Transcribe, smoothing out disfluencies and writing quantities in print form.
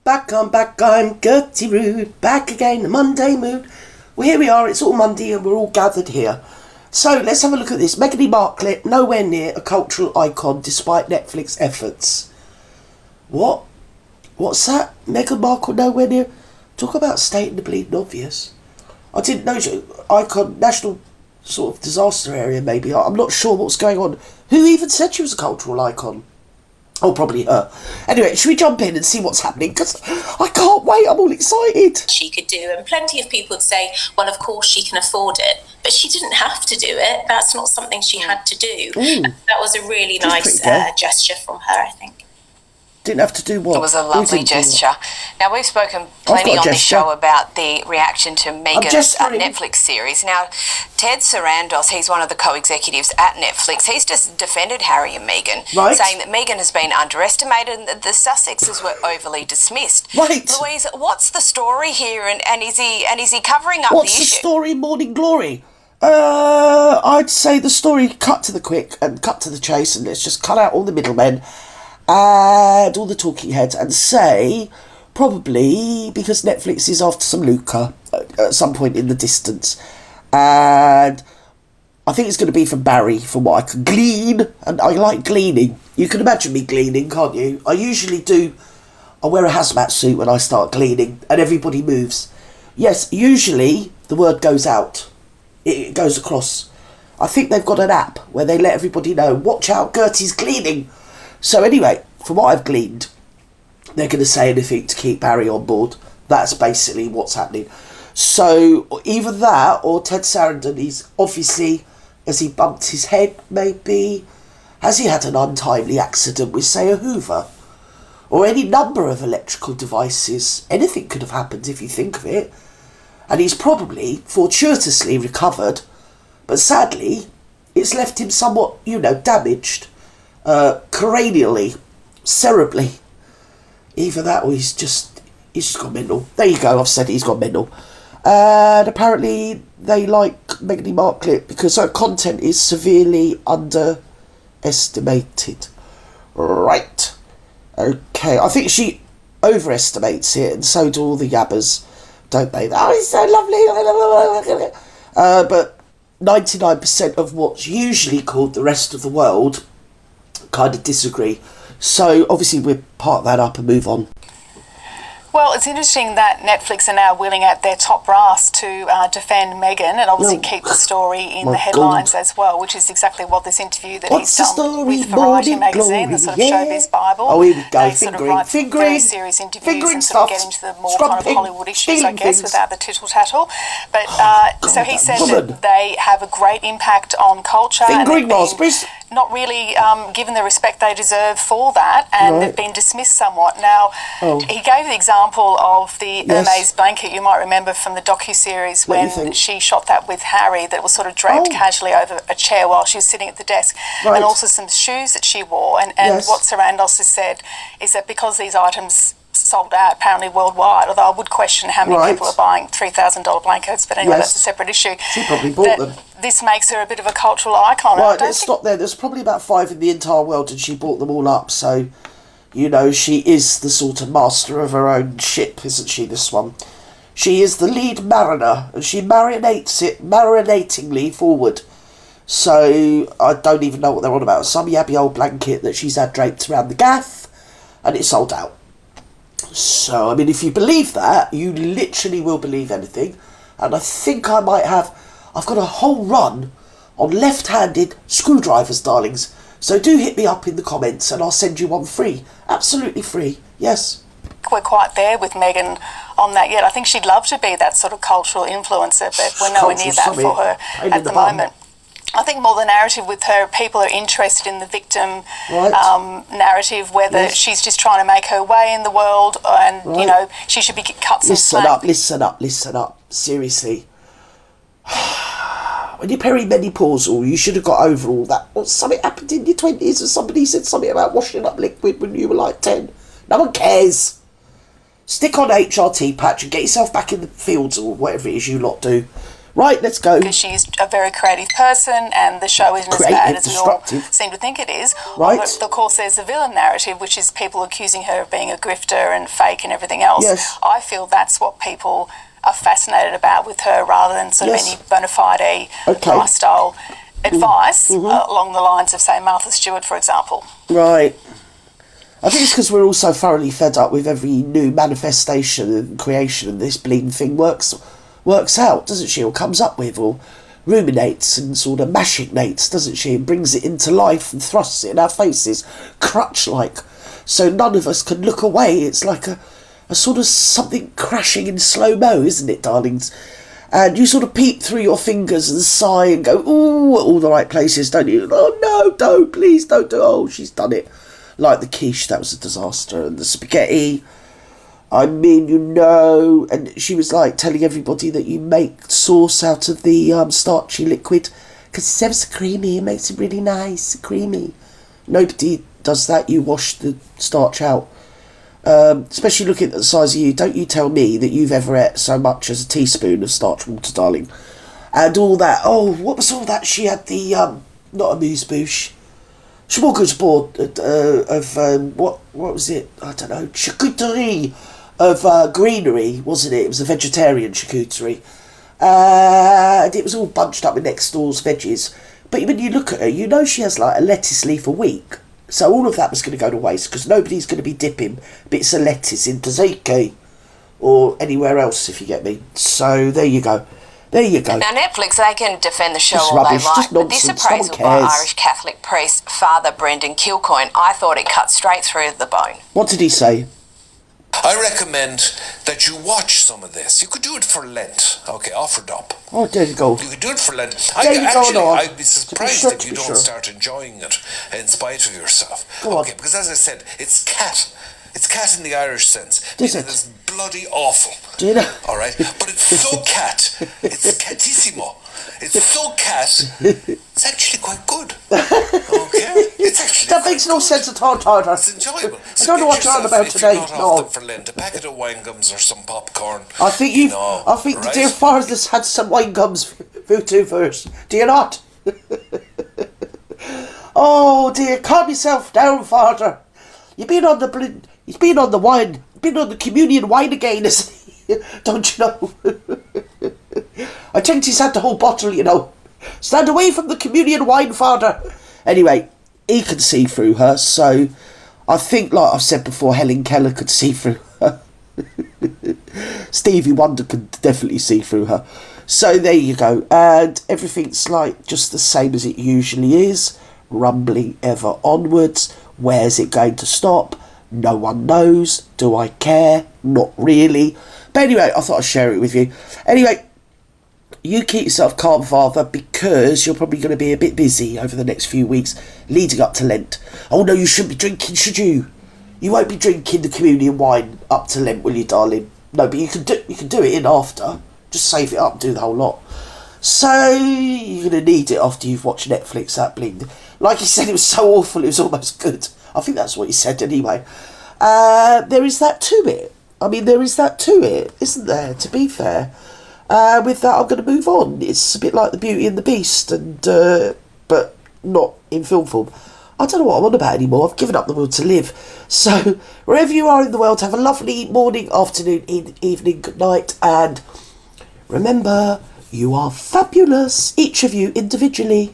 Back, I'm Gertie Rude, back again, the Monday mood. Well, here we are, it's all Monday and we're all gathered here. So, let's have a look at this. Meghan Markle, nowhere near a cultural icon despite Netflix efforts. What? What's that? Meghan Markle nowhere near? Talk about stating the bleeding obvious. I didn't know, icon, national sort of disaster area maybe. I'm not sure what's going on. Who even said she was a cultural icon? Oh, probably her. Anyway, should we jump in and see what's happening? Because I can't wait, I'm all excited. She could do, and plenty of people would say, well, of course she can afford it. But she didn't have to do it. That's not something she had to do. That was a really nice gesture from her, I think. Didn't have to do what? It was a lovely gesture. Now, we've spoken plenty on this show about the reaction to Meghan's Netflix series. Now, Ted Sarandos, he's one of the co-executives at Netflix. He's just defended Harry and Meghan, saying that Meghan has been underestimated and that the Sussexes were overly dismissed. Right. Louise, what's the story here, and is he covering up the issue? What's the story, Morning Glory? I'd say the story cut to the quick and cut to the chase, and let's just cut out all the middlemen and all the talking heads and say probably because Netflix is after some lucre at some point in the distance, and I think it's going to be from Barry, from what I can glean, and I like gleaning. You can imagine me gleaning, can't you? I usually do. I wear a hazmat suit when I start gleaning and everybody moves. Yes, usually the word goes out. It goes across. I think they've got an app where they let everybody know, watch out, Gertie's gleaning. So anyway, from what I've gleaned, they're going to say anything to keep Barry on board. That's basically what's happening. So either that or Ted Sarandos, he's obviously, has he bumped his head maybe? Has he had an untimely accident with, say, a Hoover? Or any number of electrical devices? Anything could have happened if you think of it. And he's probably fortuitously recovered, but sadly, it's left him somewhat, damaged. Cranially, cerebrally. Either that or he's just gone mental. There you go, I've said it, he's gone mental. And apparently they like Meghan Markle because her content is severely underestimated. Right. Okay, I think she overestimates it, and so do all the yabbers, don't they? Oh, it's so lovely. But 99% of what's usually called the rest of the world kind of disagree. So obviously we'll part that up and move on. Well, it's interesting that Netflix are now willing at their top brass to defend Meghan and obviously keep the story in the headlines as well, which is exactly what this interview that he's done with Variety magazine, the sort of showbiz Bible. Oh, here we go. They sort of write very serious interviews and sort of get into the more kind of Hollywood issues, I guess, without the tittle-tattle. But so he said that they have a great impact on culture. Fingering raspberries. Not really given the respect they deserve for that, and they've been dismissed somewhat. Now, he gave the example of the Hermes blanket, you might remember from the docu-series when she shot that with Harry, that was sort of draped casually over a chair while she was sitting at the desk, and also some shoes that she wore. And what Sarandos has said is that because these items sold out apparently worldwide, although I would question how many people are buying $3,000 blankets, but anyway, that's a separate issue. She probably bought them. This makes her a bit of a cultural icon. Right, let's stop there. There's probably about 5 in the entire world and she bought them all up, so, she is the sort of master of her own ship, isn't she, this one? She is the lead mariner, and she marinates it marinatingly forward. So, I don't even know what they're on about. Some yabby old blanket that she's had draped around the gaff, and it's sold out. So, I mean, if you believe that, you literally will believe anything. And I think I've got a whole run on left-handed screwdrivers, darlings. So do hit me up in the comments and I'll send you one free. Absolutely free, yes. We're quite there with Meghan on that yet. I think she'd love to be that sort of cultural influencer, but we're nowhere near that for her at the moment. I think more the narrative with her, people are interested in the victim narrative, whether she's just trying to make her way in the world and, she should be cut some slack. Listen up. Seriously. When you're perimenopausal, you should have got over all that. Or something happened in your 20s and somebody said something about washing up liquid when you were like 10. No one cares. Stick on HRT patch and get yourself back in the fields or whatever it is you lot do. Right, let's go. Because she's a very creative person, and the show isn't as bad as we all seem to think it is. Right. Of course, there's the villain narrative, which is people accusing her of being a grifter and fake and everything else. Yes. I feel that's what people are fascinated about with her, rather than sort of any bona fide lifestyle advice along the lines of, say, Martha Stewart, for example. Right. I think it's because we're all so thoroughly fed up with every new manifestation and creation, and this bleeding thing works out, doesn't she? Or comes up with, or ruminates and sort of machinates, doesn't she? And brings it into life and thrusts it in our faces, crutch-like. So none of us can look away. It's like a sort of something crashing in slow-mo, isn't it, darlings? And you sort of peep through your fingers and sigh and go, ooh, at all the right places, don't you? Oh, no, don't, please don't do it. Oh, she's done it. Like the quiche, that was a disaster. And the spaghetti, I mean, and she was like telling everybody that you make sauce out of the starchy liquid because it's ever so creamy. It makes it really nice, creamy. Nobody does that. You wash the starch out. Especially looking at the size of you, don't you tell me that you've ever ate so much as a teaspoon of starch water, darling. And all that. Oh, what was all that? She had the, not amuse-bouche. Smorgasbord of, what was it? I don't know. Charcuterie of greenery, wasn't it? It was a vegetarian charcuterie. And it was all bunched up with next door's veggies. But when you look at her, you know she has like a lettuce leaf a week. So all of that was going to go to waste because nobody's going to be dipping bits of lettuce in tzatziki or anywhere else, if you get me. So there you go. There you go. Now, Netflix, they can defend the show just all rubbish, they like, just but this nonsense. appraisal by Irish Catholic priest Father Brendan Kilcoyne, I thought it cut straight through the bone. What did he say? I recommend that you watch some of this. You could do it for Lent. Okay, offered up. Oh, there you go. You could do it for Lent. I'd be surprised if you don't start enjoying it in spite of yourself. Okay, because as I said, it's cat. It's cat in the Irish sense. It's bloody awful. Do you know? All right, but it's so cat. It's catissimo. It's so cat. It's actually quite good. Okay, it's actually. That makes no sense at all, Tyler. It's enjoyable. I don't know what you're on about today. No. For Lent, a packet of wine gums or some popcorn. I think the dear father's had some wine gums for too first. Do you not? Oh dear, calm yourself down, father. You've been on the He's been on the wine. Been on the communion wine again, isn't he? Don't you know? I think he's had the whole bottle, you know. Stand away from the communion wine, father. Anyway, he could see through her, so I think, like I've said before, Helen Keller could see through her. Stevie Wonder could definitely see through her. So there you go. And everything's like just the same as it usually is. Rumbling ever onwards. Where's it going to stop? No one knows. Do I care? Not really. But anyway, I thought I'd share it with you. Anyway, you keep yourself calm, father, because you're probably going to be a bit busy over the next few weeks leading up to Lent. Oh no, you shouldn't be drinking, should you? You won't be drinking the communion wine up to Lent, will you, darling? No, but you can do it in after. Just save it up and do the whole lot. So you're going to need it after you've watched Netflix, that bling. Like he said, it was so awful, it was almost good. I think that's what he said anyway. There is that to it. I mean, there is that to it, isn't there, to be fair? With that, I'm going to move on. It's a bit like the Beauty and the Beast, and but not in film form. I don't know what I'm on about anymore. I've given up the will to live. So, wherever you are in the world, have a lovely morning, afternoon, evening, good night, and remember, you are fabulous, each of you individually.